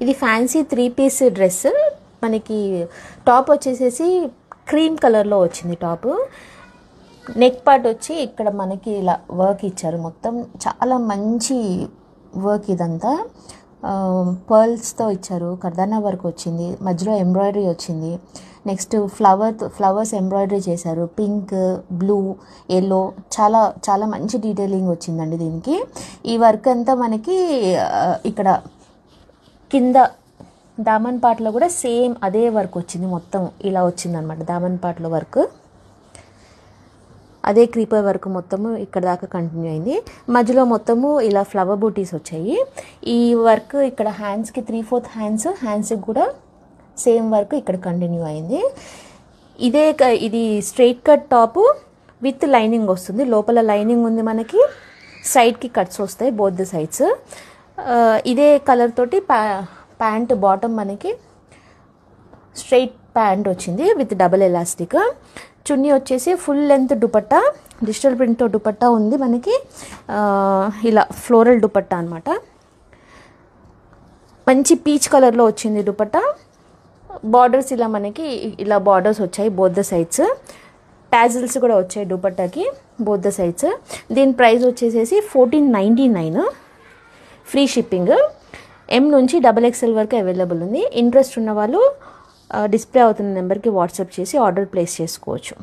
ఇది fancy 3-పీస్ dress. మనకి top వచ్చేసేసి క్రీమ్ కలర్లో వచ్చింది టాప్. నెక్ పార్ట్ వచ్చి ఇక్కడ మనకి ఇలా వర్క్ ఇచ్చారు. మొత్తం చాలా మంచి వర్క్ ఇదంతా. పర్ల్స్తో ఇచ్చారు. కర్దానా వర్క్ వచ్చింది. మధ్యలో ఎంబ్రాయిడరీ వచ్చింది. నెక్స్ట్ ఫ్లవర్స్ ఎంబ్రాయిడరీ చేశారు. పింక్, బ్లూ, ఎల్లో చాలా చాలా మంచి డీటెయిలింగ్ వచ్చిందండి దీనికి. ఈ వర్క్ అంతా మనకి ఇక్కడ కింద దామన్ పార్ట్లో కూడా సేమ్ అదే వర్క్ వచ్చింది. మొత్తం ఇలా వచ్చిందనమాట దామన్ పార్ట్లో వర్క్. అదే క్రీపర్ వర్క్ మొత్తము ఇక్కడ దాకా కంటిన్యూ అయింది. మధ్యలో మొత్తము ఇలా ఫ్లవర్ బూటీస్ వచ్చాయి. ఈ వర్క్ ఇక్కడ హ్యాండ్స్కి 3/4 హ్యాండ్స్కి కూడా సేమ్ వర్క్ ఇక్కడ కంటిన్యూ అయింది. ఇది straight cut top with lining వస్తుంది. లోపల లైనింగ్ ఉంది మనకి. సైడ్కి కట్స్ వస్తాయి బోత్ ద సైడ్స్. ఇదే కలర్ తోటి ప్యాంట్ బాటమ్ మనకి స్ట్రైట్ ప్యాంట్ వచ్చింది విత్ డబుల్ ఎలాస్టిక్. చున్నీ వచ్చేసి ఫుల్ లెంత్ దుపట్టా, డిజిటల్ ప్రింట్తో దుపట్టా ఉంది మనకి. ఇలా ఫ్లోరల్ దుపట్టా అనమాట. మంచి పీచ్ కలర్లో వచ్చింది దుపట్టా. బార్డర్స్ ఇలా మనకి ఇలా బార్డర్స్ వచ్చాయి బోత్ ద సైడ్స్. టాజిల్స్ కూడా వచ్చాయి దుపట్టాకి బోత్ ద సైడ్స్. దీని ప్రైస్ వచ్చేసేసి 1499, ఫ్రీ షిప్పింగ్. M నుంచి XXL వరకు అవైలబుల్ ఉంది. ఇంట్రెస్ట్ ఉన్న వాళ్ళు డిస్ప్లే అవుతున్న నెంబర్కి వాట్సాప్ చేసి ఆర్డర్ ప్లేస్ చేసుకోవచ్చు.